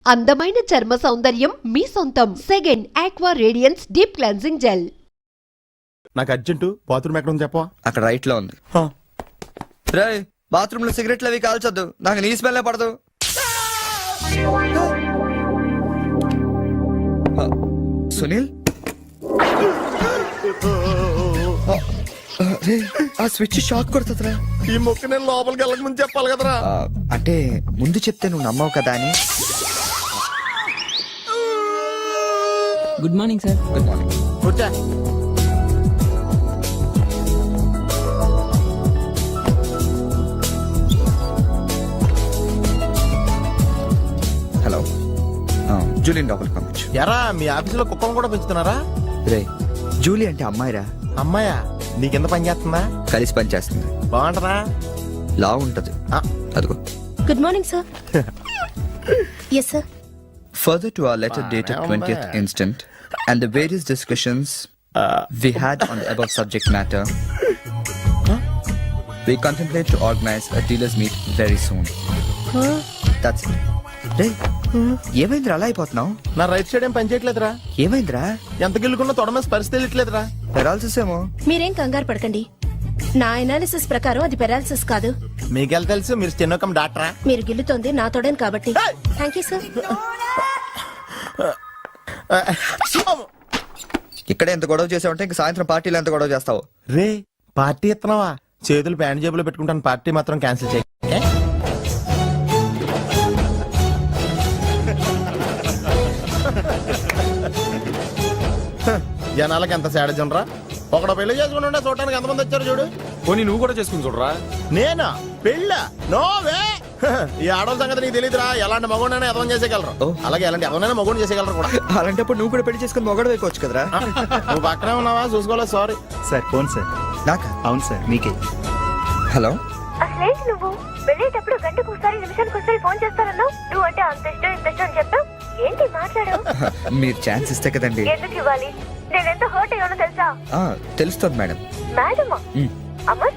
అందమైన చర్మ సౌందర్యం మీ సొంతం. Second aqua radiance deep cleansing gel. నాకు అర్జెంటు బాత్రూమ్ ఎక్కడ ఉంది చెప్పవా? అక్కడ రైట్ లో ఉంది. రే బాత్రూమ్ లో సిగరెట్లు అవి కాల్చొద్దు, నాకు నీ స్మెల్ పడదు. సునీల్ ఆ స్విచ్ షాక్ కొడుతుందిరా. ఈ మొక్క నేను లోపలికి వెళ్ళక ముందు చెప్పాలి కదరా. అంటే ముందు చెప్తే నువ్వు నమ్మవు కదా అని. Good morning sir. Good morning. కూర్చో. హలో, జూలియన్ లోపలికి పంపించు. ఎరా మీ ఆఫీసులో కుక్కను కూడా పెంచుతున్నారా? రే జూలీ అంటే అమ్మాయిరా. అమ్మాయా? నీకెంత పని చేస్తుందా? కలిసి పని చేస్తుంది. బాగుంటదా? లా ఉంటది. అదిగో. Good morning, sir. Yes, sir. Further to our letter dated 20th instant and the various discussions we had on the above subject matter, we contemplate to organize a dealers meet very soon. That's it. రే ఏమైందిరా అలా అయిపోతున్నావు? నా right side ఏం పని చేయట్లేదురా. ఏమైందిరా? ఎంత గిల్లుకున్నా తొడ మీద స్పర్శ తెలియట్లేదురా. పెరాల్సిస్ ఏమో. మీరేం కంగారు పడకండి. నా అనాలిసిస్ ప్రకారం అది పెరాలిసిస్ కాదు. మీకెళ్ళ తెలుసు, మీరు స్టెనోకం డాక్టరా? మీరు గిల్లుతోంది నా తోడని కాబట్టి. Thank you sir. ఇక్కడ ఎంత గొడవ చేసావంటే ఇంక సాయంత్రం పార్టీలో ఎంత గొడవ చేస్తావు? రే పార్టీ ఇస్తున్నావా? చేతులు ప్యాంట్ జేబులో పెట్టుకుంటాను, పార్టీ మాత్రం క్యాన్సిల్ చేయ. జనాలకి ఎంత సేడజం రా. ఒకడు పెళ్లి చేసుకుని ఉండే చూడటానికి ఎంతమంది వచ్చారు చూడు. పోనీ నువ్వు కూడా చేసుకుని చూడరా. నేనా పెళ్ళ? నోవే. ఈ ఆడవాళ్ళ సంగతి నీకు తెలియదురా. ఎలాంటి మగోడైనా ఎదవం చేసేయగలరు, అలాగే ఎలాంటి ఎదవనైనా మగోడు చేసేయగలరు కూడా. అలాంటప్పుడు నువ్వు కూడా పెళ్లి చేసుకుని మొగడు వైపోవచ్చు కదరా. నువ్వు పక్కనే ఉన్నావా? చూసుకోలేదు. Sorry sir. Phone sir. నాకా? అవును సార్, మీకే. హలో. అసలేంటి నువ్వు వెళ్ళేటప్పుడు గంటకు ఒకసారి నిమిషానికి ఒకసారి ఫోన్ చేస్తానన్నావు. నువ్వు అంటే అంత ఇష్టం ఇంత ఇష్టం అని చెప్పావు. ఏంటి మాట్లాడావు? మీరు ఛాన్స్ ఇస్తే కదండి. ఎందుకు ఇవ్వాలి? నేను ఎంత హర్ట్ అయ్యానో తెలుసా? తెలుస్తుంది మేడం. మేడమా? అమర్?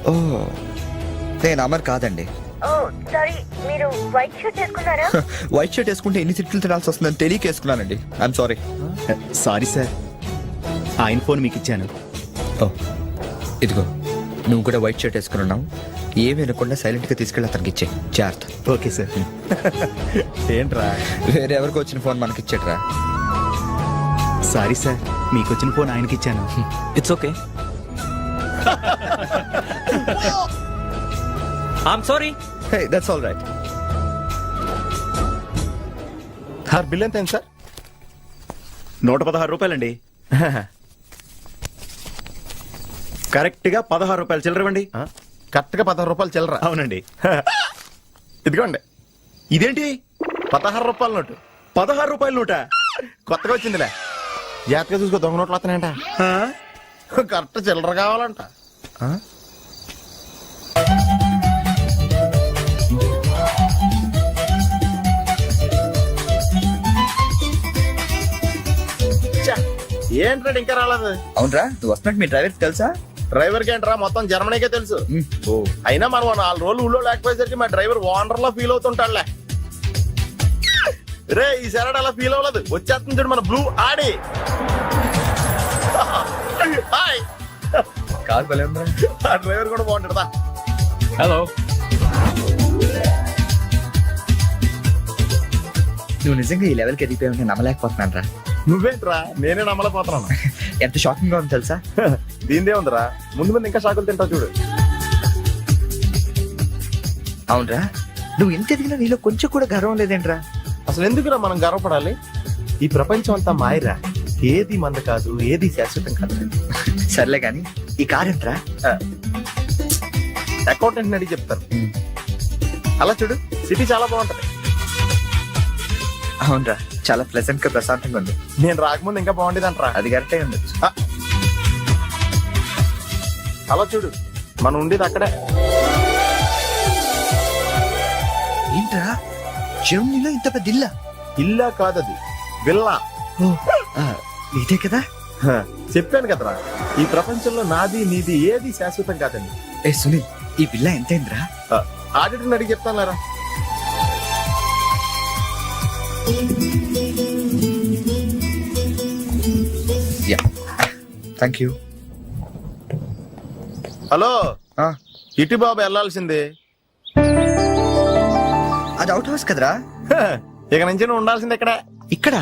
ఓ నేను అమర్ కాదండి. ఓ సారీ, మీరు వైట్ షర్ట్ వేసుకున్నారా? వైట్ షర్ట్ వేసుకుంటే ఎన్ని తిట్లు తినాల్సి వస్తుందని తెలియక వేసుకున్నానండి. I'm sorry. సారీ సార్, ఆయన ఫోన్ మీకు ఇచ్చాను. ఓ ఇదిగో, నువ్వు కూడా వైట్ షర్ట్ వేసుకుని ఉన్నావు. ఏమి వినకుండా సైలెంట్ గా తీసుకెళ్ళి అతనికి ఇచ్చే జాగ్రత్త. Okay sir. ఏంట్రా? వేరే ఎవరికి వచ్చిన ఫోన్ మనకి ఇచ్చేట్రా. సారీ సార్, మీకు వచ్చిన ఫోన్ ఆయనకి ఇచ్చాను. It's okay. I'm sorry. Hey that's all right. Sir bill ఎంత అయింది సార్? 116 రూపాయలండి. కరెక్ట్ గా 16 రూపాయలు చిల్లరవండి. కరెక్ట్ గా 16 రూపాయలు చిల్లర. అవునండి. ఇదిగోండి. ఇదేంటి 16 రూపాయల నోటు? 16 రూపాయల నోట? కొత్తగా వచ్చిందిలే. జాగ్రత్తగా చూసుకో, దొంగ నోట్లు వస్తున్నాయంట. కరెక్ట్ చిల్లర కావాలంట. ఏంట్రా ఇంకా రాలేదు? అవునరా, నువ్వు వస్తున్నట్టు మీ డ్రైవర్ తెలుసా? డ్రైవర్ కి ఏంట్రా, మొత్తం జర్మనీకే తెలుసు. అయినా మనం 4 రోజులు ఊళ్ళో లేకపోయేసరికి మా డ్రైవర్ ఓనర్ లా ఫీల్ అవుతుంటాడులే. రే ఈ సెరడ్ అలా ఫీల్ అవ్వలేదు. వచ్చేస్తుంది చూడు మన బ్లూ ఆడి. హాయ్. కార్ భలే ఉందా? ఆ డ్రైవర్ కూడా బాగుంటాడా? హలో. నువ్వు నిజంగా ఈ లెవెల్కి ఎదిగిపోయి నమ్మలేకపోతున్నాను రా. నువ్వేంట్రా, నేనే నమ్మలేకపోతున్నాను. ఎంత షాకింగ్ గా ఉంది తెలుసా? దీనిదే ఉందిరా, ముందు ముందు ఇంకా షాకులు తింటావు చూడు. అవునరా, నువ్వు ఎంత ఎదిగినా నీలో కొంచెం కూడా గర్వం లేదేంట్రా? అసలు ఎందుకురా మనం గర్వపడాలి? ఈ ప్రపంచం అంతా మాయరా. ఏది మంద కాదు, ఏది శాశ్వతం కాదు. సర్లే గాని ఈ కార్ ఎంట్రా? అకౌంటెంట్ అడిగి చెప్తారు. అలా చూడు, సిటీ చాలా బాగుంటది. అవునరా, చాలా ప్లెజెంట్ గా ప్రశాంతంగా ఉంది. నేను రాకముందు ఇంకా బాగుండేది అంటారా? అది కరెక్టే ఉండొచ్చు. అలా చూడు, మనం ఉండేది అక్కడే. ఏంట్రా, జర్మనీలో ఇంత పెద్ద ఇల్లా? ఇల్లా కాదది, విల్లా. ఇదే కదా? చెప్పాను కదరా, ఈ ప్రపంచంలో నాది నీది ఏది శాశ్వతం కాదండి. ఏ సునీల్, ఈ విల్లా ఎంతైందిరా? ఆడిటర్ అడిగి చెప్తాను లేరా. Yeah thank you. హలో ఇటు బాబు వెళ్ళాల్సింది. అది అవుట్ హౌస్ కదరా. హ, ఇక నుంచి నువ్వు ఉండాల్సింది ఇక్కడ. ఇక్కడ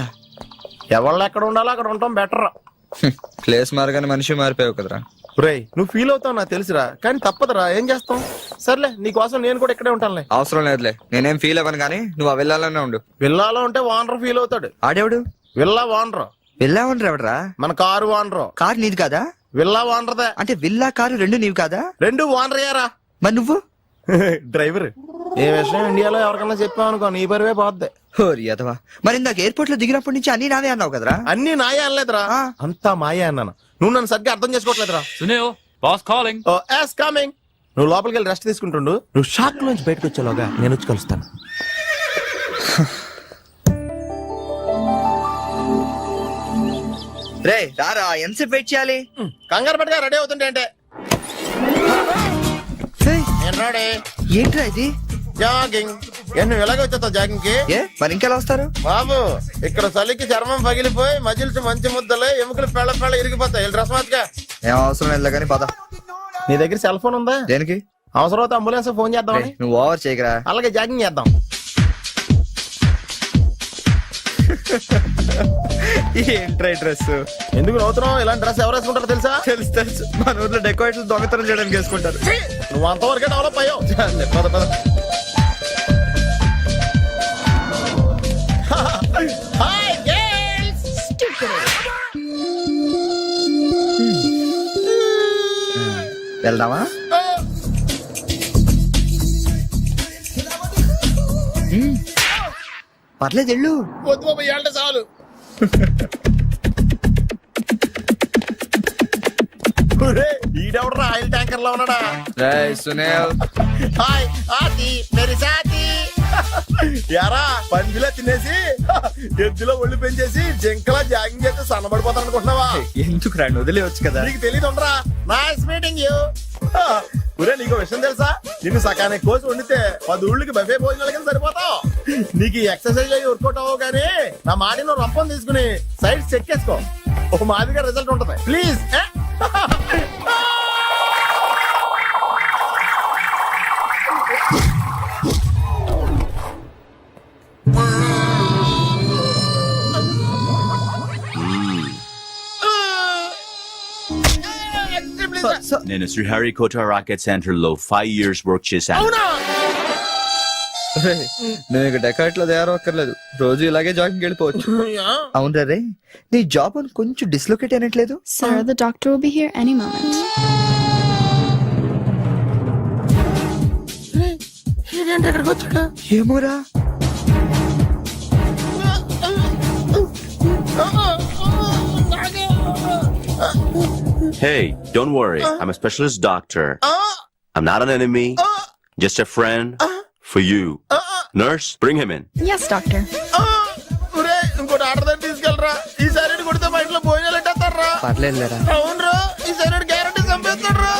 ఎవళ్ళు ఎక్కడ ఉండాలో అక్కడ ఉండటం బెటర్. ప్లేస్ మారగానే మనిషి మారిపోయావు కదరా. రేయ్ నువ్వు ఫీల్ అవుతావు నాకు తెలుసురా, కానీ తప్పదురా, ఏం చేస్తాం. సర్లే నీకోసం నేను కూడా ఇక్కడే ఉంటానులే. అవసరం లేదులే, నేనేం ఫీల్ అవ్వను కానీ నువ్వు ఆ వెళ్ళాలనే ఉండు. విల్లాలో ఉంటే వానర్ ఫీల్ అవుతాడు. ఆడేవుడు విల్లా వానరు వెళ్ళావనరు ఎవడరా? మన కారు వానరు. కారు నీది కాదా? విల్లా వానరదే. అంటే విల్లా కారు రెండు నీవి కాదా? రెండు వానరయ్యారా. మరి నువ్వు డ్రైవర్. ఏ విషయం ఇండియాలో ఎవరికన్నా చెప్పావు అనుకో నీ పరివే పోద్ది. హోరి అదవా. మరి ఇందాక ఎయిర్పోర్ట్ లో దిగినప్పటి నుంచి అన్ని నావే అన్నావు కదరా. అన్ని నాయే అనలేదురా, ఆ. అంతా మాయే అన్నాను. నువ్వు నన్ను సరిగ్గా అర్థం చేసుకోవట్లేదురా. Sunil boss calling. Oh yes coming. నువ్వు లోపలికి వెళ్ళి రెస్ట్ తీసుకుంటుండు. నువ్వు షాక్ నుంచి బయటకు వచ్చేలోగా నేను వచ్చి కలుస్తాను. రే రారా, ఎంతసేపు వెయిట్ చేయాలి? కంగారు పట్టుగా రెడీ అవుతుంటే అంటే ఏయ్, నేను రెడీ. ఏంట్రా ఇది? జాగింగ్. నువ్వు ఎలాగ వచ్చేస్తావు జాగింగ్ కి? ఏ మరి ఇంకెలా వస్తారు? బాబు ఇక్కడ చలికి చర్మం పగిలిపోయి మజిల్స్ మంచి ముద్దలే ఎముకలు పెళ్ళ పెళ్ళ ఇరిగిపోతాయి. రస్మాత్గా ఏం అవసరం లేదు కానీ పద. నీ దగ్గర సెల్ ఫోన్ ఉందా? దేనికి? అవసరం అయితే అంబులెన్స్ ఫోన్ చేద్దాం. రేయ్, నువ్వు ఓవర్ చేయకరా. అలాగే జాగింగ్ చేద్దాం. ఏంట్రా డ్రెస్? ఎందుకు నవ్వుతున్నావు? ఇలాంటి డ్రెస్ ఎవరు వేసుకుంటారో తెలుసా? తెలుసు తెలుసు, మన ఊర్లో డెకోరేట్లు దొంగతనం చేయడానికి వేసుకుంటారు. నువ్వు అంతవరకే డెవలప్ అయ్యావు. చాలే, పద పద. Hi girls. వెళ్దామా? పర్లేదు వెళ్ళు. వద్దు బాబు, ఏళ్ళ చాలు. ఈడెవడరా ఆయిల్ ట్యాంకర్ లో ఉన్నాడా? రేయ్ సునీల్. హాయ్ ఆతి మేరీ సాతి. యారా పందిలా తినేసి ఎద్దులో ఒళ్ళు పెంచేసి జింకలా జాగింగ్ చేస్తే సన్నబడిపోతాను అనుకుంటున్నావా? ఎందుకు రాండి, వదిలేవచ్చు కదా. నీకు తెలియదు ఉండరా. Nice meeting you. ఒరే నీకు విషయం తెలుసా? నిన్ను సకానికి కోసి వండితే 10 ఊళ్ళకి బఫే భోజనాల కింద సరిపోతావు. నీకు ఈ ఎక్సర్సైజ్ అయ్యి వర్కౌట్ అవ్వవు కానీ నా మాడి నువ్వు రంపం తీసుకుని సైడ్ చెక్ చేసుకో. ఒక మాదిరిగా రిజల్ట్ ఉంటుంది. ప్లీజ్. నేను శ్రీహరికోట రాకెట్ సెంటర్ లో 5 years వర్క్ చేశాను. నువ్వు ఇక డెకాట్ లో తయారక్కర్లేదు, రోజు ఇలాగే జాగింగ్ వెళ్ళిపోవచ్చు. అవును రే, నీ జాబ్ అని కొంచెం dislocate అయినట్లేదు? Sir, the doctor will be here any moment. ఏమోరా. Hey, don't worry. I'm a specialist doctor. I'm not an enemy. Just a friend for you. Nurse, bring him in. Yes, doctor. ఇంకోటి order దగ్గర తీసుకెళ్ళరా. ఈ side కొడితే మా ఇంట్లో భోజనాలు ఎట్టేస్తారా? పర్లేదులేరా. అవునరా, ఈ సైడ్ గ్యారంటీ చంపేస్తారా.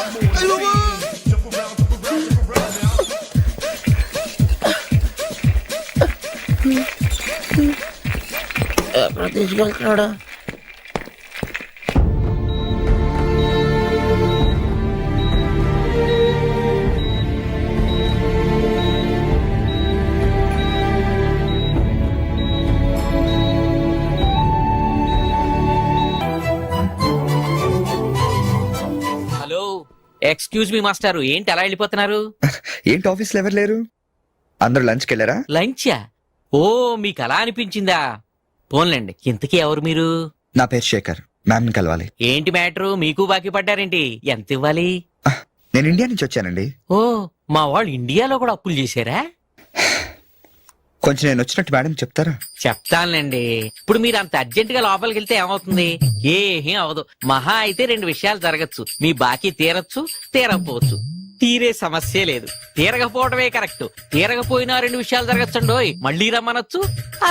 ఎక్కడ తీసుకెళ్తున్నాడా? హలో, ఎక్స్క్యూజ్ మీ మాస్టారు, ఏంటి అలా వెళ్ళిపోతున్నారు? ఏంటి ఆఫీస్ లో ఎవరు లేరు? అందరూ లంచ్కి వెళ్ళారా? లంచా? ఓ మీకు అలా అనిపించిందా? పోన్లేండి, ఇంతకీ ఎవరు మీరు? నా పేరు శేఖర్, మ్యామ్ కలవాలి. ఏంటి మ్యాటరు? మీకు బాకీ పడ్డారేంటి? ఎంత ఇవ్వాలి? నేను ఇండియా నుంచి వచ్చానండి. ఓ, మా వాళ్ళు ఇండియాలో కూడా అప్పులు చేశారా? కొంచెం నేను వచ్చినట్టు మేడం చెప్తారా? చెప్తానులేండి. ఇప్పుడు మీరు అంత అర్జెంట్ గా లోపలికి వెళ్తే ఏమవుతుంది? ఏం అవదు. మహా అయితే 2 విషయాలు జరగచ్చు. మీ బాకీ తీరచ్చు, తీరకపోవచ్చు. తీరే సమస్య లేదు, తీరకపోవడమే కరెక్ట్. తీరకపోయినా 2 విషయాలు జరగచ్చండోయ్. మళ్ళీ రమ్మనొచ్చు,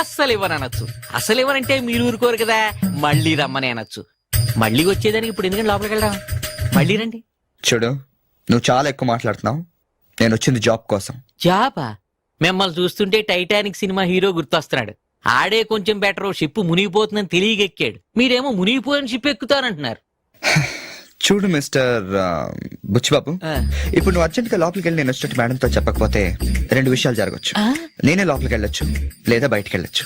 అస్సలు ఇవ్వనొచ్చు. అసలు ఇవ్వనంటే మీరు ఊరుకోరు కదా, మళ్ళీ రమ్మని అనొచ్చు. మళ్ళీ వచ్చేదానికి ఇప్పుడు ఎందుకంటే లోపలికి వెళ్ళడం? మళ్ళీ రండి. చూడు, నువ్వు చాలా ఎక్కువ మాట్లాడుతున్నావు. నేను వచ్చింది జాబ్ కోసం. జాబా? మిమ్మల్ని చూస్తుంటే టైటానిక్ సినిమా హీరో గుర్తొస్తున్నాడు. ఆడే కొంచెం బెటర్, షిప్ మునిగిపోతుందని తెలియగెక్కాడు. మీరేమో మునిగిపోయిన షిప్ ఎక్కుతానంటున్నారు. చూడు మిస్టర్ బుచ్చిబాబు, ఇప్పుడు నువ్వు అర్జెంట్ గా లోపలికి వెళ్ళి నేను వచ్చినట్టు మేడంతో చెప్పకపోతే రెండు విషయాలు జరగచ్చు. నేనే లోపలికి వెళ్ళొచ్చు, లేదా బయటికి వెళ్ళొచ్చు.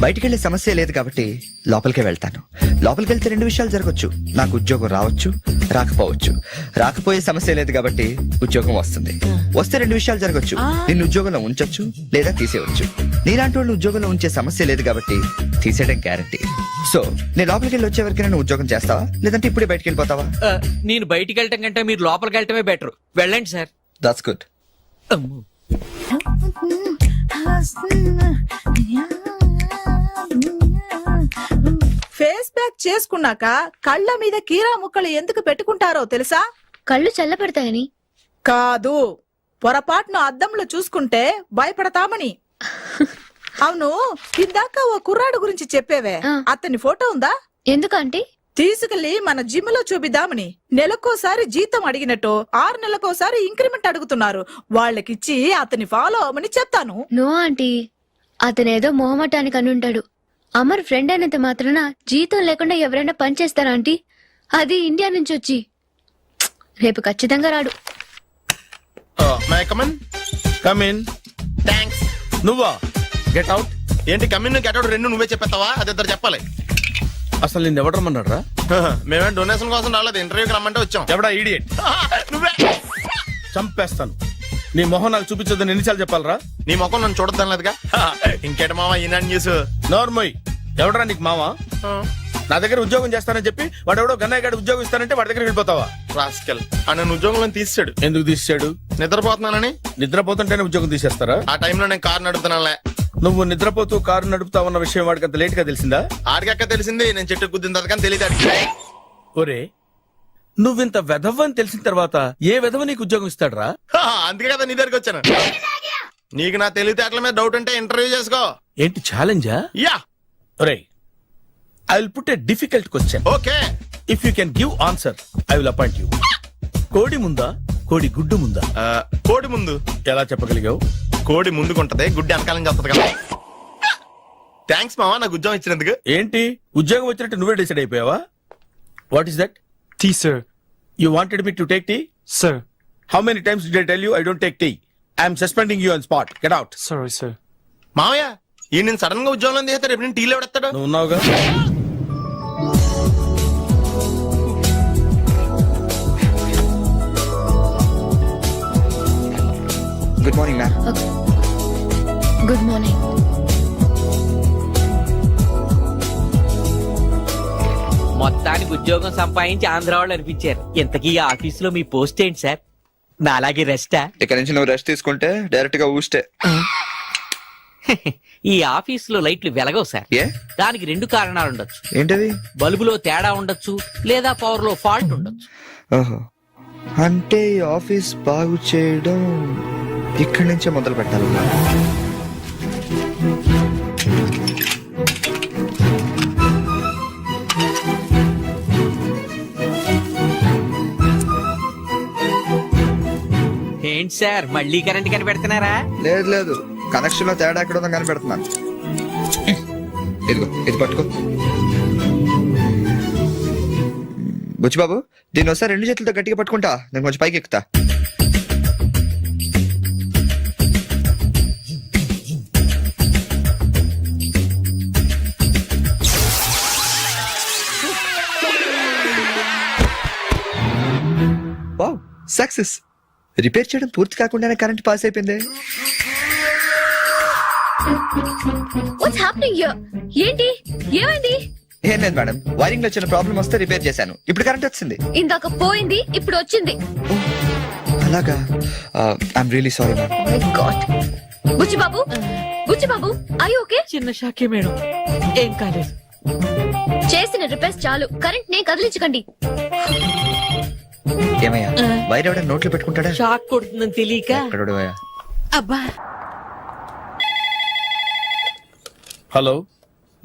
బయటికి వెళ్ళే సమస్య లేదు కాబట్టి లోపలికే వెళ్తాను. లోపలికి వెళ్తే రెండు విషయాలు జరగచ్చు. నాకు ఉద్యోగం రావచ్చు, రాకపోవచ్చు. రాకపోయే సమస్య లేదు కాబట్టి ఉద్యోగం వస్తుంది. వస్తే రెండు విషయాలు జరగచ్చు. నిన్ను ఉద్యోగంలో ఉంచొచ్చు, లేదా తీసేయవచ్చు. నీలాంటి వాళ్ళు ఉద్యోగంలో ఉంచే సమస్య లేదు కాబట్టి తీసేయడం గ్యారంటీ. సో నేను లోపలికి వెళ్ళి వచ్చే వరకు నేను ఉద్యోగం చేస్తావా, లేదంటే ఇప్పుడే బయటికి వెళ్ళిపోతావా? నేను బయటికి వెళ్ళటం కంటే మీరు లోపలికి వెళ్ళటమే బెటర్. వెళ్ళండి sir. That's good. Face pack చేసుకున్నాక కళ్ళ మీద కీరా ముక్కలు ఎందుకు పెట్టుకుంటారో తెలుసా? కళ్ళు చల్లబడతాయని. కాదు, పొరపాటును అద్దంలో చూసుకుంటే భయపడతామని. అవును, ఇందాక ఓ కుర్రాడు గురించి చెప్పేవే, అతని ఫోటో ఉందా? ఎందుకంటే తీసుకెళ్లి మన జిమ్ లో చూపిద్దామని. నెలకోసారి జీతం అడిగినట్టు 6 నెలకోసారి ఇంక్రిమెంట్ అడుగుతున్నారు. వాళ్ళకిచ్చి అతని ఫాలో అవ్వమని చెప్తాను. నో ఆంటీ, అతనేదో మొహమాటానికి అనుంటాడు. అమర్ ఫ్రెండ్ అయినంత మాత్రాన జీతం లేకుండా ఎవరైనా పని చేస్తారా ఆంటీ? అది ఇండియా నుంచి వచ్చి. రేపు ఖచ్చితంగా రాడు. థ్యాంక్స్. నువ్వా? Get out. ఏంటి కమిన్ గెట్ అవుట్ రెండు నువ్వే చెప్పేస్తావా? అది ఇద్దరు చెప్పాలి. అసలు నేను ఎవరు రమ్మన్నారా? మేమే డొనేషన్ కోసం రాలేదు, ఇంటర్వ్యూకి రమ్మంటే వచ్చాం. ఎవడా ఈడియట్? నువ్వే. చంపేస్తాను. నీ మొహం నాకు చూపించొద్దని ఎన్నిసార్లు చెప్పాలరా? నీ ముఖం నన్ను చూడద్దనలేదుగా. ఇంకేట మామ ఈనాడు న్యూస్. నోర్మోయ్, ఎవడరా నీకు మావా? నా దగ్గర ఉద్యోగం చేస్తానని చెప్పి వాడు ఎవడో గన్నయ్య గారి ఉద్యోగం ఇస్తానంటే వాడి దగ్గర వెళ్ళిపోతావా? రాస్కెల్. నన్ను ఉద్యోగంలో తీసాడు. ఎందుకు తీసాడు? నిద్రపోతున్నానని. నిద్రపోతుంటేనే ఉద్యోగం తీసేస్తారా? ఆ టైంలో నేను కారు నడుపుతున్నానులే. నువ్వు నిద్రపోతూ కారు నడుపుతావన్న విషయం వాడికి అంత లేట్ గా తెలిసిందా? ఆడికక్క తెలిసింది, నేను చెట్టు గుద్దిన తర్వాత కానీ తెలియదు ఆడికి. ఒరే, నువ్వింత వెధవ్ అని తెలిసిన తర్వాత ఏ వెధవ నీకు ఉద్యోగం ఇస్తాడరా? అందుకే కదా నీ దగ్గరికి వచ్చాను. నీకు నా తెలివితేటల మీద డౌట్ ఉంటే ఇంటర్వ్యూ చేసుకో. ఏంటి ఛాలెంజా? యా. ఒరే, I will put a difficult question. Okay. If you can give answer I will appoint you. కోడి ముందా, కోడి గుడ్డు ముందా? కోడి ముందు. ఎలా చెప్పగలిగావు? కోడి ముందుకుంటది, గుడ్డి వెనకాలం చేస్తుంది కదా. థ్యాంక్స్ మావా నాకు ఉద్యోగం ఇచ్చినందుకు. ఏంటి ఉద్యోగం వచ్చినట్టు నువ్వే డిసైడ్ అయిపోయావా? What is that? Tea sir. You wanted me to take tea? Sir. How many times did I tell you I don't take tea? I'm suspending you on spot. Get out. Sorry sir. మావయ్య ఈ నేను sudden గా ఉద్యోగంలో తీస్తే రేపు నేను టీలో పెడతాడు. నువ్వు ఉన్నావుగా. Good morning ma'am. Good morning. మొత్తానికి ఉద్యోగం సంపాదించి ఆంధ్ర వాళ్ళు అనిపించారు. ఇంతకీ ఈ ఆఫీసులో మీ పోస్ట్ ఏంటి సార్? నా అలాగే రెస్టా? ఇక్కడ నుంచి నువ్వు రెస్ట్ తీసుకుంటే డైరెక్ట్ గా ఊస్తే. ఈ ఆఫీసులో లైట్లు వెలగవు సార్. ఏ? దానికి 2 కారణాలు ఉండొచ్చు. ఏంటది? బల్బులో తేడా ఉండొచ్చు, లేదా పవర్ లో ఫాల్ట్ ఉండొచ్చు. ఓహో, అంటే ఈ ఆఫీస్ బాగు చేయడం ఇక్కడి నుంచే మొదలు పెట్టాలి. ఏంటి సార్ మళ్ళీ కరెంట్ కనిపెడుతున్నారా? లేదు లేదు, కనెక్షన్ లో తేడా ఎక్కడ ఉందని కనిపెడుతున్నాను. ఇదిగో ఇది పట్టుకో. బుచ్చిబాబు, దీన్ని ఒకసారి 2 చేతులతో గట్టిగా పట్టుకుంటా, నేను కొంచెం పైకి ఎక్కుతా. Wow, success. రిపేర్ చేయడం పూర్తి కాకుండానే కరెంట్ పాస్ అయిపోయింది. What's happening here? ఏంటి ఏమైంది? ఏం లేదు మేడం, వైరింగ్ లో చిన్న ప్రాబ్లం వస్తే రిపేర్ చేశాను. ఇప్పుడు కరెంట్ వచ్చింది. ఇందాక పోయింది, ఇప్పుడు వచ్చింది. అలాగా? I'm really sorry ma'am. My God. Buchibabu, Buchibabu, I okay? చిన్న షాకే మేడం, ఏం కాలేదు. చేసిన రిపేర్స్ చాలు, కరెంట్ నే కదిలించకండి. ఏమయ్యా, వైర్ ఎవడ నోట్లో పెట్టుకుంటాడా? షాక్ కొడుతుందని తెలియక. ఎక్కడోడు అయ్యా? అబ్బా. Hello,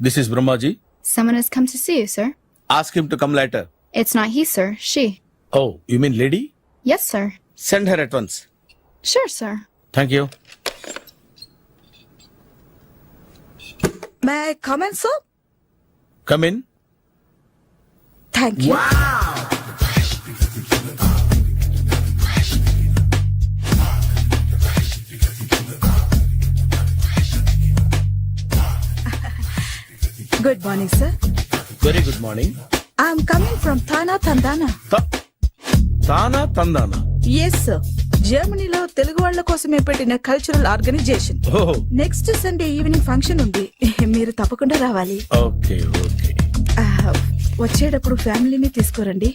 this is Brahmaji. Someone has come to see you, sir. Ask him to come later. It's not he, sir. She. Oh, you mean lady? Yes, sir. Send her at once. Sure, sir. Thank you. May I comment sir? Come in. Thank you. Good morning sir. Very good morning. I'm coming from TANA తందానా. తానా తందానా? Yes sir, జర్మనీలో తెలుగు వాళ్ళ కోసమే పెట్టిన cultural organisation. ఓహో, next Sunday evening function ఉంది, మీరు తప్పకుండా రావాలి. Okay okay. వచ్చేటప్పుడు ఫ్యామిలీని తీసుకురండి.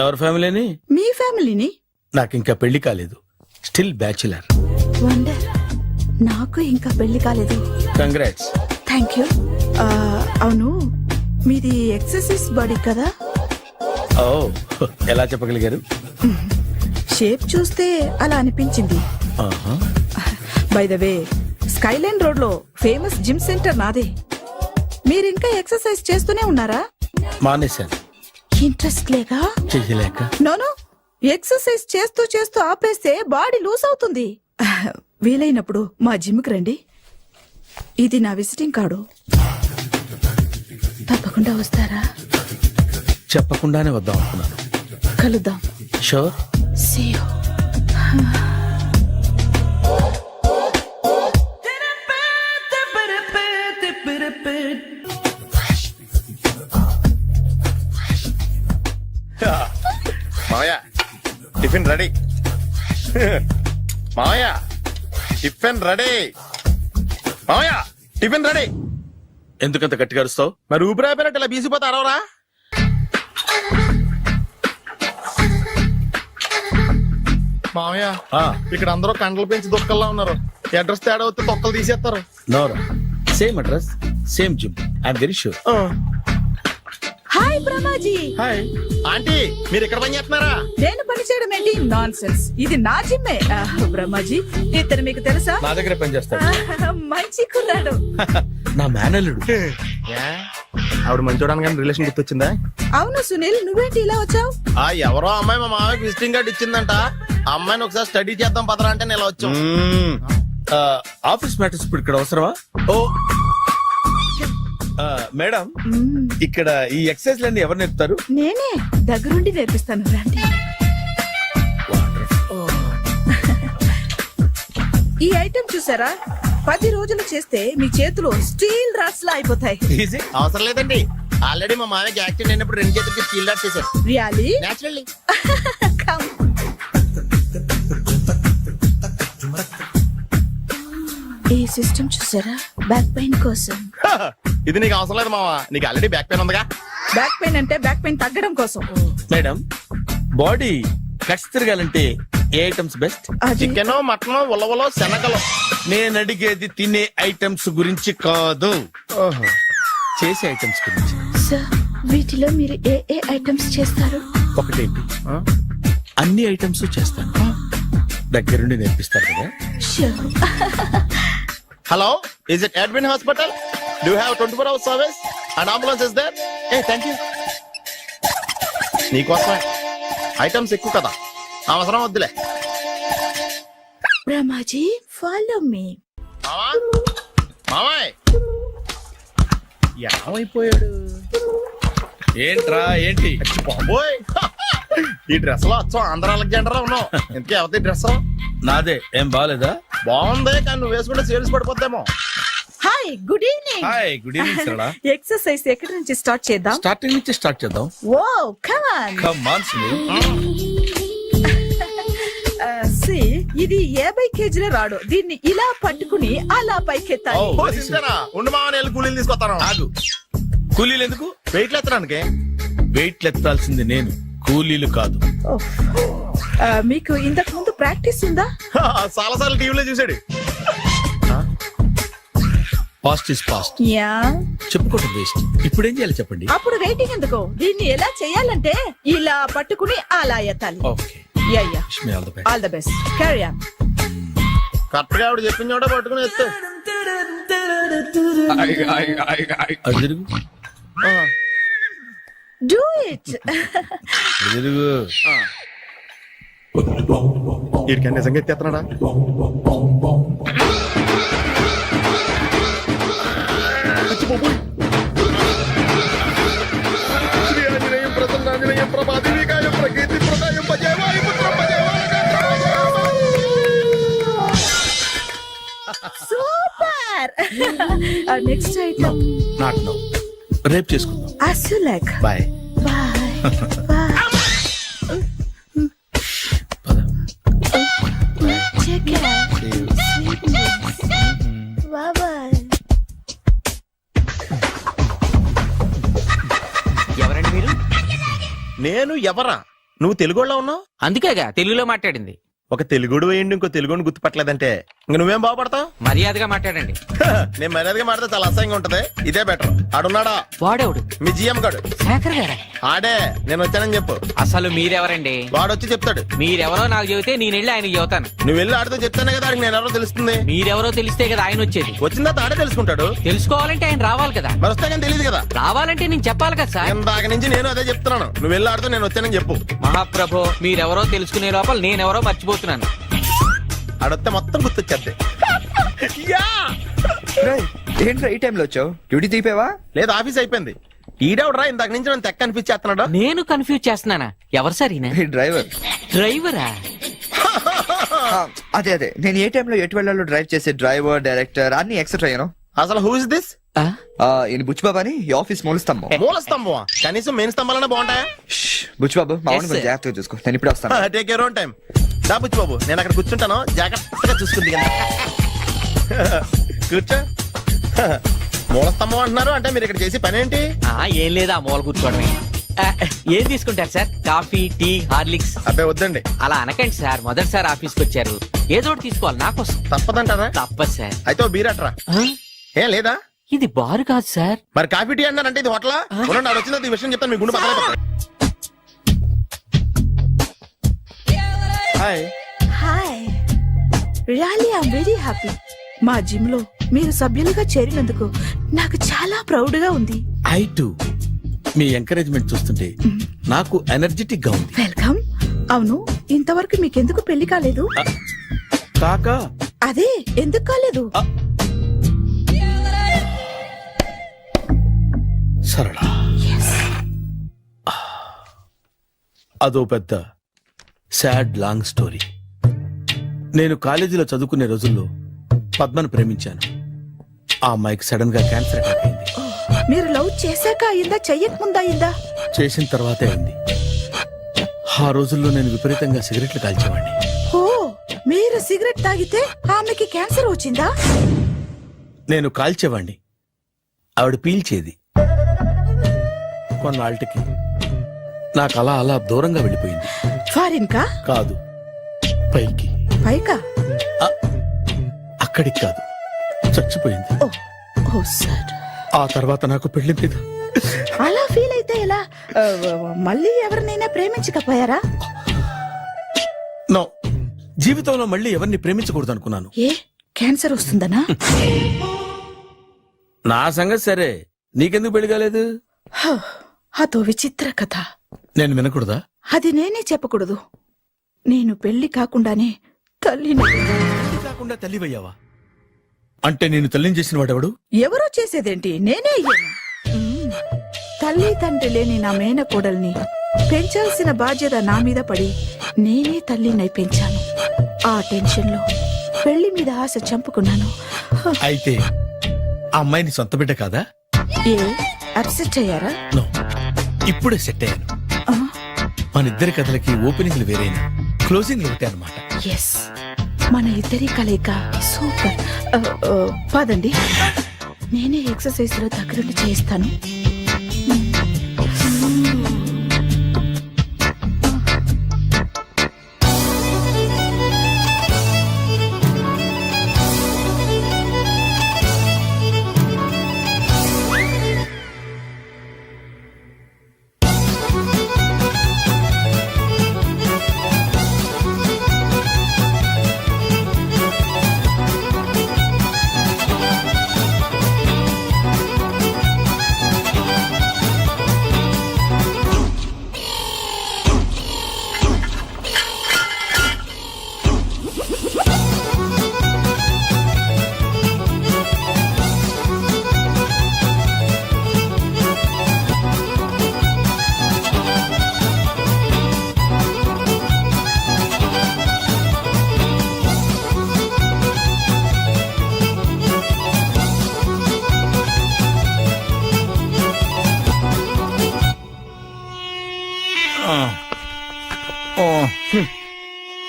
ఎవరి ఫ్యామిలీని? మీ ఫ్యామిలీని. నాకు ఇంకా పెళ్లి కాలేదు, స్టిల్ బ్యాచులర్. వండర్, నాకు ఇంకా పెళ్లి కాలేదు. కంగ్రాట్స్. Thank you. అవును, మీది ఎక్సర్సైజ్ బాడీ కదా? ఓ, ఎలా చెప్పగలిగారు? షేప్ చూస్తే అలా అనిపించింది. ఆహా. By the way, Skyline road లో ఫేమస్ జిమ్ సెంటర్ నాదే. మీరు ఇంకా ఎక్సర్సైజ్ చేస్తూనే ఉన్నారా? మానేశాను, ఇంట్రెస్ట్ లేగా? చెయ్యలేక. నోను, ఎక్సర్సైజ్ చేస్తూ చేస్తూ ఆపేస్తే బాడీ లూజ్ అవుతుంది. వీలైనప్పుడు మా జిమ్ కి రండి. ఇది నా విజిటింగ్ కార్డు. తప్పకుండా వస్తారా? చెప్పకుండానే వద్దాం అనుకున్నాను. కలుద్దాం. షూర్. See you. మావయ్య టిఫిన్ రెడీ. మావయ్య టిఫిన్ రెడీ. మావయ్య టిఫిన్ రెడీ. ఎందుకంత గట్టిగా అరుస్తావు? మరి ఊపిరి అయిపోయినట్టు ఇలా బీసిపోతే అరవరా? మావయ్య ఇక్కడ అందరూ కండలు పెంచి దుక్కల్లా ఉన్నారు. అడ్రస్ తేడా వస్తే తొక్కలు తీసేస్తారు. నోరా, same address, same gym. I'm very sure. Hi Brahmaji. Hi aunty, మీరు ఇక్కడ పని చేస్తున్నారా? నేను పని చేయడం ఏంటి? Nonsense. ఇది నా జిమ్మే. బ్రహ్మాజీ, ఇతను మీకు తెలుసా? నా దగ్గర పని చేస్తాడు. మంచి కుర్రాడు. నా మేనల్లుడు. ఆవిడ మంచి చూడడానికి రిలేషన్ గుర్తొచ్చిందా? అవును సునీల్, నువ్వేంటి ఇలా వచ్చావు? ఎవరో అమ్మాయి మా మామయ్యకి విజిటింగ్ కార్డు ఇచ్చిందంట. ఆ అమ్మాయిని ఒకసారి స్టడీ చేద్దాం పదరా అంటే నేను ఇలా వచ్చాం. ఆఫీస్ మ్యాటర్స్ ఇప్పుడు ఇక్కడ అవసరమా? ఓ మేడం, ఇక్కడ ఈ ఎక్సర్సైజ్ లన్నీ ఎవరు నేర్పుతారు? నేనే దగ్గరుండి నేర్పిస్తాను, రండి. ఈ ఐటెం చూసారా? 10 రోజులు చేస్తే మీ చేతులు స్టీల్ రాట్స్ లా అయిపోతాయి. ఈజీ. అవసరం లేదండి, ఆల్రెడీ మా మామయ్యకి యాక్సిడెంట్ అయినప్పుడు 2 చేతులకి స్టీల్ డాట్ చేశారు. రియల్లీ? నేచురల్లీ. ఈ సిస్టమ్ చూసారా? బ్యాక్ పెయిన్ కోసం. ఇది నీకు అవసరం లేదు మావా, నీకు ఆల్రెడీ బ్యాక్ పెయిన్ ఉందిగా. బ్యాక్ పెయిన్ అంటే బ్యాక్ పెయిన్ తగ్గడం కోసం. మేడం, బాడీ కట్స్ తిరగాలంటే ఏ ఐటమ్స్ బెస్ట్? చికెన్, మటన్, ఉలవలో, శనగలు. నేను అడిగేది తినే ఐటమ్స్ గురించి కాదు, చేసే ఐటమ్స్ గురించి. సార్, వీటిలో మీరు ఏ ఏ ఐటమ్స్ చేస్తారు? ఒకటేంటి, అన్ని ఐటమ్స్ చేస్తాను. దగ్గరుండి నేర్పిస్తారు కదా. Sure. Hello, is it admin hospital? Do have 24 hours service and ambulance is there? Thank you. నీకోసమే ఐటమ్స్ ఎక్కువ కదా, అవసరం వద్దులే. Brahmaji, follow me. మామాయ్ ఏమైపోయాడు? ఏంట్రా ఏంటి? బాబోయ్, ఈ డ్రెస్ లో వచ్చాం ఆంధ్ర అలెగ్జాండర్ ఉన్నావు. ఇంతకీ ఎవరి డ్రెస్? నాదే. ఏం బాగాలేదా? బాగుంది, కానీ నువ్వు వేసుకుంటే సేల్స్ పడిపోద్దేమో. Hi, good evening. Hi, good evening Sarala. Exercise ఎక్కడి నుంచి స్టార్ట్ చేద్దాం? స్టార్టింగ్ నుంచి స్టార్ట్ చేద్దాం. Oh come on. Come on Sunil. ఇది 50 కేజీల రాడు. దీన్ని ఇలా పట్టుకుని అలా పైకెత్తాలి. Oh. ఉండు మామని వెళ్ళి కూలీలు తీసుకొస్తాను. ఆగు, కూలీలు ఎందుకు? వెయిట్ ఎత్తడానికి. వెయిట్ ఎత్తాల్సింది నేను, కూలీలు కాదు. మీకు ఇంతకు ముందు ప్రాక్టీస్ ఉందా? చాలా సార్లు టీవీలో చూసాడు. Past is past. యా, చెప్పుకోవడం వేస్ట్. ఇప్పుడు ఏం చేయాలి చెప్పండి. అప్పుడు వెయిటింగ్ ఎందుకు? దీన్ని ఎలా చేయాలంటే ఇలా పట్టుకుని అలా ఎత్తాలి. Okay, yeah yeah, wish me all the best. All the best. Carry on. Correct గా ఆవిడ చెప్పిన చోట పట్టుకుని ఎత్తు. అటు తిరుగు, డూ ఇట్. అటు తిరుగు. వీడికి నిజంగా ఎత్తేస్తున్నాడా? శ్రీ ఆంజనేయం ప్రసన్నాంజనేయం ప్రభాదివికాయం ప్రకీర్తి ప్రదాయం భజే వాయుపుత్రం భజే super next item not no రేపు చేసుకుందాం. as you like. Bye. Bye. Take care. Bye bye. ఎవరండి మీరు? నేను ఎవరా? నువ్వు తెలుగులో ఉన్నావు. అందుకేగా తెలుగులో మాట్లాడింది. ఒక తెలుగుడు వేయండి ఇంకో తెలుగుని గుర్తుపట్టలేదంటే ఇంక నువ్వేం బాగుపడతావు? మర్యాదగా మాట్లాడండి. నేను మర్యాదగా మాట్లాడితే చాలా అసహ్యంగా ఉంటది. ఇదే బెటర్. ఆడున్నాడా? వాడేవుడు? మీ జిఎం గాడు. శేఖర్ గారా? ఆడే. నేను వచ్చానని చెప్పు. అసలు మీరెవరండి? వాడొచ్చి చెప్తాడు. మీరెవరో నాకు చెబితే నేను వెళ్ళి ఆయనకి చెబుతాను. నువ్వు వెళ్ళి ఆడితో చెప్తానే కదా ఆడికి నేను ఎవరో తెలుస్తుంది. మీరెవరో తెలిస్తే కదా ఆయన వచ్చేది. వచ్చిందా ఆడే తెలుసుకుంటాడు. తెలుసుకోవాలంటే ఆయన రావాలి కదా. మరి వస్తే కానీ తెలియదు కదా. రావాలంటే నేను చెప్పాలి కదా సార్. ఇందాక నుంచి నేను అదే చెప్తున్నాను. నువ్వు వెళ్ళి ఆడితో నేను వచ్చానని చెప్పు. మహాప్రభు, మీరెవరో తెలుసుకునే లోపల నేనెవరో మర్చిపోతున్నాను. ఆడొస్తే మొత్తం గుర్తొచ్చేద్ది. ఏంట్రా ఈ టైంలో వచ్చావు? డ్యూటీ తీపావా? లేదు, ఆఫీస్ అయిపోయింది. ఈడెవడరా ఇందాక నుంచి నన్ను తెక్క అనిపించేస్తున్నాడు. నేను కన్ఫ్యూజ్ చేస్తున్నానా? ఎవరు సార్ ఈయన? డ్రైవర్. డ్రైవరా? అదే అదే, నేను ఏ టైంలో ఎటు వెళ్ళాలో డ్రైవ్ చేసే డ్రైవర్, డైరెక్టర్ అన్ని ఎక్సెట్రా యూనో. అసలు హూ ఇస్ దిస్? ఈయన బుచ్చిబాబు అని ఈ ఆఫీస్ మూల స్తంభం. మూల స్తంభం? కనీసం మెయిన్ స్తంభాలనే బాగుంటాయా? బుచ్చిబాబు మా Yes, కొంచెం sir. జాగ్రత్తగా చూసుకో, నేను ఇప్పుడు వస్తాను. Take your own time. దా బుచ్చి బాబు, నేను అక్కడ కూర్చుంటాను, జాగ్రత్తగా చూసుకుంది కదా. కూర్చో. మూల స్తంభం అంటున్నారు అంటే మీరు ఇక్కడ చేసి పని ఏంటి? ఏం లేదా, మూల కూర్చోవడమే. ఏం తీసుకుంటారు సార్? Coffee, tea, Horlicks? అబ్బాయి వద్దండి. అలా అనకండి సార్, మొదటిసారి ఆఫీస్కి వచ్చారు, ఏదో ఒకటి తీసుకోవాలి నా కోసం. తప్పదంటారా? తప్పదు సార్. అయితే ఓ బీర్ అట్రా. ఏం లేదా? ఇది బారు కాదు సార్. మరి కాఫీ టీ అన్నారంటే ఇది హోటలా? ఉండండి, ఆడ వచ్చిందో ఈ విషయం చెప్తాను, మీ గుండె పక్కన. Hi. Hi. Really I'm very happy. మా జిమ్ లో మీరు సభ్యులుగా చేరినందుకు నాకు చాలా ప్రౌడ్ గా ఉంది. I to. మీ ఎంకరేజ్మెంట్ చూస్తుంటే నాకు ఎనర్జెటిక్ గా ఉంది. వెల్కమ్. అవును, ఇంతవరకు మీకెందుకు పెళ్లి కాలేదు? కాకా అదే ఎందుకు కాలేదు? సరళ, అదో పెద్ద సాడ్ లాంగ్ స్టోరీ. నేను కాలేజీలో చదువుకునే రోజుల్లో పద్మను ప్రేమించాను. ఆ అమ్మాయికి సడన్ గా క్యాన్సర్ అటాక్ అయింది. మీరు లవ్ చేశాక అయిందా, చెయ్యక ముందా అయిందా? చేసిన తర్వాతే అయింది. ఆ రోజుల్లో నేను విపరీతంగా సిగరెట్లు కాల్చేవాడిని. ఓ, మీరు సిగరెట్ తాగితే ఆమెకి క్యాన్సర్ వచ్చిందా? నేను కాల్చేవాణ్ణి, ఆవిడ పీల్చేది. కొన్నాళ్ళకి నాకు అలా అలా దూరంగా వెళ్ళిపోయింది. ఫారిన్ కా? కాదు, పైకి. పైకా? అక్కడికి కాదు, చచ్చిపోయింది. ఓ సార్. ఆ తర్వాత నాకు పెళ్లి మీద అలా ఫీల్ అయితే ఎలా? మళ్ళీ ఎవరినైనా ప్రేమించకపోయారా? నో, జీవితంలో మళ్ళీ ఎవరిని ప్రేమించకూడదు అనుకున్నాను. ఏ, క్యాన్సర్ వస్తుందనా? నా సంగతి సరే, నీకెందుకు పెళ్లి కాలేదు? అదో విచిత్ర కథ. నేను వినకూడదా? అది నేనే చెప్పకూడదు. నేను పెళ్లి కాకుండానే తల్లిని. పెళ్లి కాకుండా తల్లివయ్యావా? అంటే నేను తల్లిని చేసిన వాడెవడు? ఎవరో చేసేదేంటి, నేనే అయ్యాను. తల్లి తండ్రి లేని నా మేనకోడల్ని పెంచాల్సిన బాధ్యత నా మీద పడి నేనే తల్లినై పెంచాను. ఆ టెన్షన్ లో పెళ్లి మీద ఆశ చంపుకున్నాను. అయితే ఆ అమ్మాయిని సొంత బిడ్డ కాదా? ఏ, అప్సెట్ అయ్యారా? నో, ఇప్పుడే సెట్ అయ్యాను. మన ఇద్దరి కథలకి ఓపెనింగ్లు వేరైనా క్లోజింగ్లు ఒకటే అన్నమాట. ఎస్, మన ఇద్దరి కలయిక సూపర్. పదండి, నేనే ఎక్సర్సైజ్ లో దగ్గరుండి చేయిస్తాను.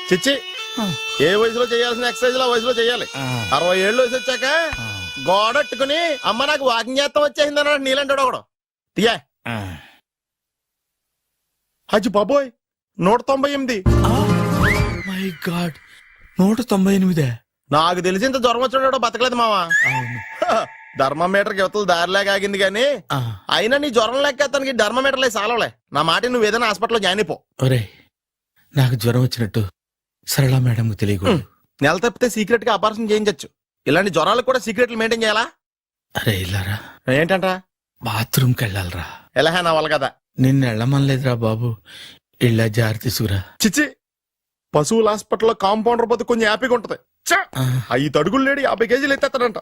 చిచ్చి ఏ వయసులో చేయాల్సిన ఎక్సర్సైజ్ ఆ వయసులో చేయాలి. 60 ఏళ్ళు వయసు వచ్చాక గోడట్టుకుని అమ్మ నాకు వాకింగ్ చేస్తాం వచ్చేసింది అన్నాడు నీలంటాడు ఒకడు. తీయా అచ్చి బాబోయ్ 198. My God 198. నాకు తెలిసి ఇంత జ్వరం వచ్చాడో బతకలేదు మావా. ధర్మమీటర్ యువతలు దారిలాగా ఆగింది కానీ అయినా నీ జ్వరం లెక్క తనకి ధర్మమీటర్లే సాలవలే. నా మాట నువ్వు ఏదైనా హాస్పిటల్లో జాయిన్ అయిపో. ఒరే నాకు జ్వరం వచ్చినట్టు సరళ మేడం తెలియకూడదు. నెల తప్పితే సీక్రెట్ గా ఆపరేషన్ చేయించచ్చు. ఇలాంటి జ్వరాలకు కూడా సీక్రెట్లు మెయింటైన్ చేయాలా? అరే ఇల్లారా ఏంటంట? బాత్రూమ్కి వెళ్ళాలరా. ఎలాహే నా వాళ్ళ కదా. నిన్ను వెళ్ళమనలేదురా బాబు. ఇళ్ళ జారి తీసుకురా. చిచ్చి పశువుల హాస్పిటల్లో కాంపౌండర్ పోతే కొంచెం హ్యాపీగా ఉంటది. 5 అడుగులు లేడి 50 కేజీలు ఎత్తేస్తాడంట.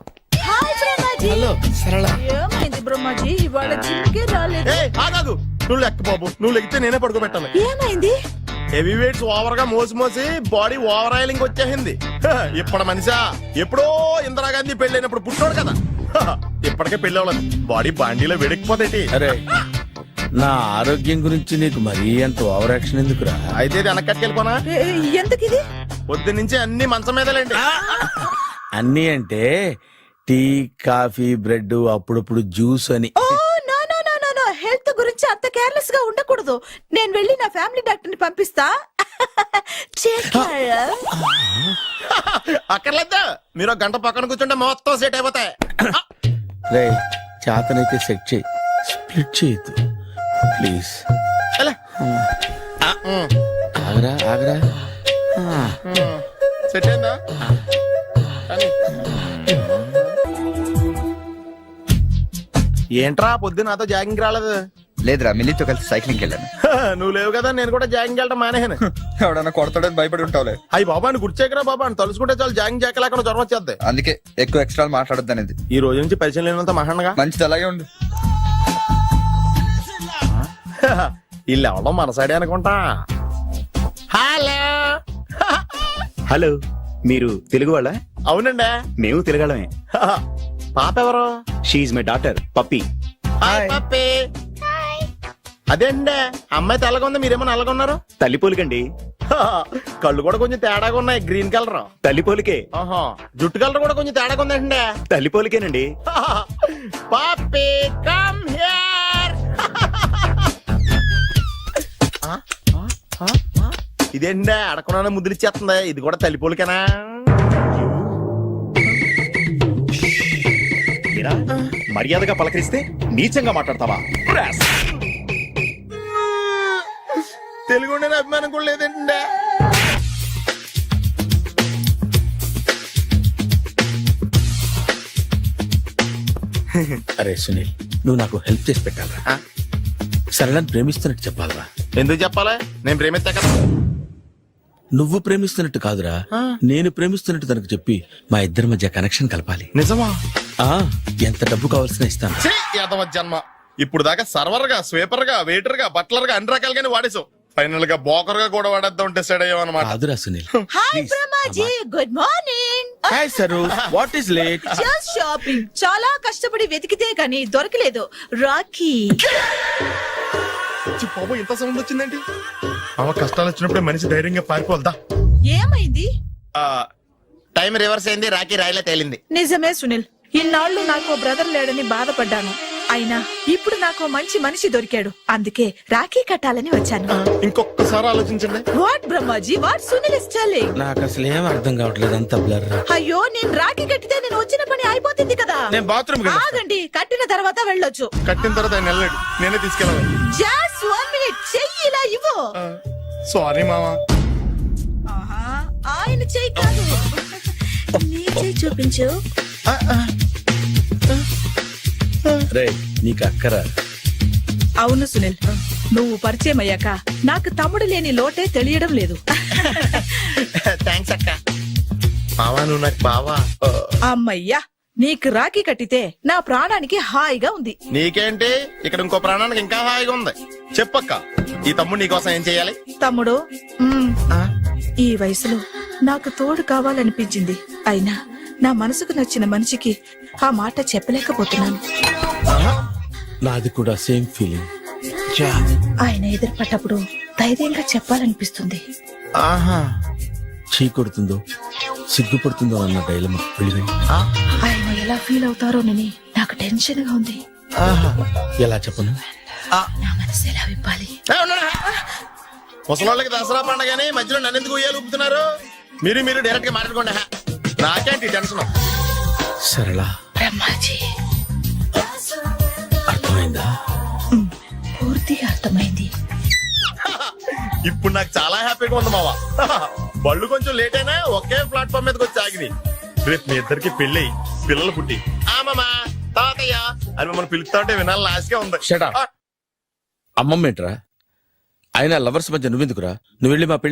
హలో సరళ. ఏమైంది బ్రహ్మాజీ ఇవాళ జిమ్కే రాలేదు? ఆగాదు, నువ్వు లెక్క బాబు. నువ్వు లెక్కితే నేనే పడుకోబెట్టాలి. ఏమైంది? హెవీ వెయిట్స్ ఓవర్ గా మోసి బాడీ ఓవర్ ఆయిలింగ్ వచ్చేసింది. ఇప్పుడు మనిషా ఎప్పుడో ఇందిరాగాంధీ పెళ్ళైనప్పుడు పుట్టినోడు కదా. ఇప్పటికే పెళ్ళి అవ్వలేదు. బాడీ బాండీలో వెడికిపోతేటి. అరే నా ఆరోగ్యం గురించి నీకు మరీ అంత ఓవర్ యాక్షన్ ఎందుకురా? అయితే ఇది వెనకట్టుకెళ్ళిపోనా? ఎందుకిది? పొద్దు నుంచి అన్ని మంచం మీదలేండి. అన్ని అంటే టీ కాఫీ బ్రెడ్ అప్పుడప్పుడు జ్యూస్ అని. హెల్త్ గురించి అంత కేర్లెస్ గా ఉండకూడదు. నేను వెళ్ళి నా ఫ్యామిలీ డాక్టర్ ని పంపిస్తా. అక్కర్లేదు, మీరు 1 గంట పక్కన కూర్చుంటే మొత్తం సెట్ అయిపోతాయి. రే చేతనైతే సెట్ చేయి, స్ప్లిట్ చేయొద్దు ప్లీజ్. ఆగరా ఆగరా. సెట్ అయిందా? ఏంట్రా పొద్దు నాతో జాగింగ్ రాలేదు? లేదురా, మిల్లీతో కలిసి సైక్లింగ్ వెళ్ళాను. నువ్వు లేవు కదా, నేను కూడా జాగింగ్ వెళ్ళడం మానేహాను. ఎవడన్నా కొడతాడని భయపడి ఉంటావులే. అయ్యి బాబా అని గుర్చేకరా బాబా అని తలుసుకుంటే చాలు జాగింగ్ చేయలేకుండా జ్వరం వచ్చేద్ది. అందుకే ఎక్కువ ఎక్స్ట్రా మాట్లాడద్దు అనేది. ఈ రోజు నుంచి పరిచయం లేనంత మహాన్గా మంచిది అలాగే ఉండు. వీళ్ళు ఎవడో మనసాడే అనుకుంటా. హలో హలో, మీరు తెలుగు వాళ్ళ? అవునండి, మేము తెలుగాళ్ళమే. పాప ఎవరు? She's my daughter Pappi. Hi Pappi. అదేండి అమ్మాయి తెల్లగా ఉంది, మీరేమో నల్లగా ఉన్నారు. తల్లిపోలికండి. కళ్ళు కూడా కొంచెం తేడాగా ఉన్నాయి, గ్రీన్ కలర్. తల్లిపోలికే. జుట్టు కలర్ కూడా కొంచెం తేడాగా ఉందండి. తల్లిపోలికేనండి. పప్పి కమ్ హియర్. ఇదేంటి అడగకుండా ముద్దులు ఇచ్చేస్తుంది. ఇది కూడా తల్లిపోలికేనా? మర్యాదగా పలకరిస్తే నీచంగా మాట్లాడతావా? తెలుగు అభిమానం కూడా లేదండి. అరే సునీల్, నువ్వు నాకు హెల్ప్ చేసి పెట్టాలరా. సరళని ప్రేమిస్తున్నట్టు చెప్పాలరా. ఎందుకు చెప్పాలి? నేను ప్రేమిస్తా కదా. నువ్వు ప్రేమిస్తున్నట్టు కాదురా, నేను ప్రేమిస్తున్నట్టు తనకు చెప్పి మా ఇద్దరి మధ్య కనెక్షన్ కలపాలి. నిజమా? ఎంత డబ్బు కావాల్సిన ఇస్తాను. యాదవ జన్మ. ఇప్పుడు దాకా సర్వర్ గా, స్వీపర్ గా, వెయిటర్ గా, బట్లర్ గా అన్ని రకాలుగానే వాడేసావు. ఫైనల్ గా బోకర్ గా కూడా వాడేద్దాం డిసైడ్ అయ్యామన్నమాట. కాదురా Sunil. Hi Brahmaji, good morning. Hi sir, what is late? Just shopping. చాలా కష్టపడి వెతికితే గానీ దొరకలేదు. రాఖీ. బాబు ఇంత సౌండ్ వచ్చిందేంటి? అవ కష్టాలు వచ్చినప్పుడే మనిషి ధైర్యంగా పారిపోల్దా. ఏమైంది? టైం రివర్స్ అయింది, రాఖీ రాయిలా తేలింది. నిజమే సునీల్, ఇన్నాళ్ళు నాకు బ్రదర్ లేడని బాధపడ్డాను. అయినా ఇప్పుడు నాకు మంచి మనిషి దొరికాడు. అందుకే రాఖీ కట్టాలని వచ్చాను. ఇంకొకసారి ఆలోచించండి. What Brahmaji, what Sunil is telling? నాకు అసలు ఏం అర్థం కావట్లేదు, అంత బ్లర్. అయ్యో, నేను రాఖీ కట్టితే నేను వచ్చిన పని అయిపోతుంది కదా. నేను బాత్రూమ్ ఆగండి, కట్టిన తర్వాత వెళ్ళొచ్చు. కట్టిన తర్వాత ఆయన వెళ్ళాడు, నేనే తీసుకెళ్ళాలి. జస్ట్ 1 minute, చెయ్యి ఇలా ఇవ్వు. సారీ మామా. ఆయన చెయ్యి కాదు, నీ చెయ్యి చూపించు. రే నీకు అక్కరా? అవును సునీల్, నువ్వు పరిచయం అయ్యాక నాకు తమ్ముడు లేని లోటే తెలియడం లేదు. థ్యాంక్స్ అక్క. బావా నువ్వు నాకు బావా. అమ్మయ్యా, నీకు రాఖీ కట్టితే నా ప్రాణానికి హాయిగా ఉంది. నీకేంటి, ఇక్కడ ఇంకో ప్రాణానికి ఇంకా హాయిగా ఉంది. చెప్పక్క, ఈ తమ్ముడు నీకోసం ఏం చెయ్యాలి? తమ్ముడు, ఈ వయసులో నాకు తోడు కావాలనిపించింది. అయినా నా మనసుకు నచ్చిన మనిషికి ఆ మాట చెప్పలేకపోతున్నాను. నాది కూడా సేమ్ ఫీలింగ్. ఆయన ఎదురుపడ్డప్పుడు ధైర్యంగా చెప్పాలనిపిస్తుంది. ఆహా చీ కొడుతుందో సిగ్గుపడుతుందో అన్న డైలమా వెళ్ళి ఆయన ఎలా ఫీల్ అవుతారోనని నాకు టెన్షన్ గా ఉంది. ఆహా ఎలా చెప్పను? నా మనసు ఎలా విప్పాలి? ముసలోళ్ళకి దసరా పండగని మధ్యలో నన్ను ఎందుకు ఉయ్యాలు ఊపుతున్నారు? మీరు డైరెక్ట్ గా మాట్లాడుకోండి. నాకేంటి టెన్షన్? సరళ బ్రహ్మాజీ అర్థమైందా? పూర్తిగా అర్థమైంది. ఇప్పుడు నాకు చాలా హ్యాపీగా ఉంది మావా. బళ్ళు కొంచెం లేట్ అయినా ఒకే ప్లాట్ఫామ్ మీదకి వచ్చి ఆగినాయి. రేపు మీ ఇద్దరికి పెళ్ళి పిల్లలు పుట్టి మామా తాతయ్య అని మమ్మల్ని పిలుస్తా ఉంటే వినాలి లాస్ట్గా ఉంది. Shut up. అమ్మమ్మ ఏంట్రా? ఆయన లవర్స్ మధ్య నువ్వెందుకురా? నువ్వు వెళ్ళి మా పెళ్లి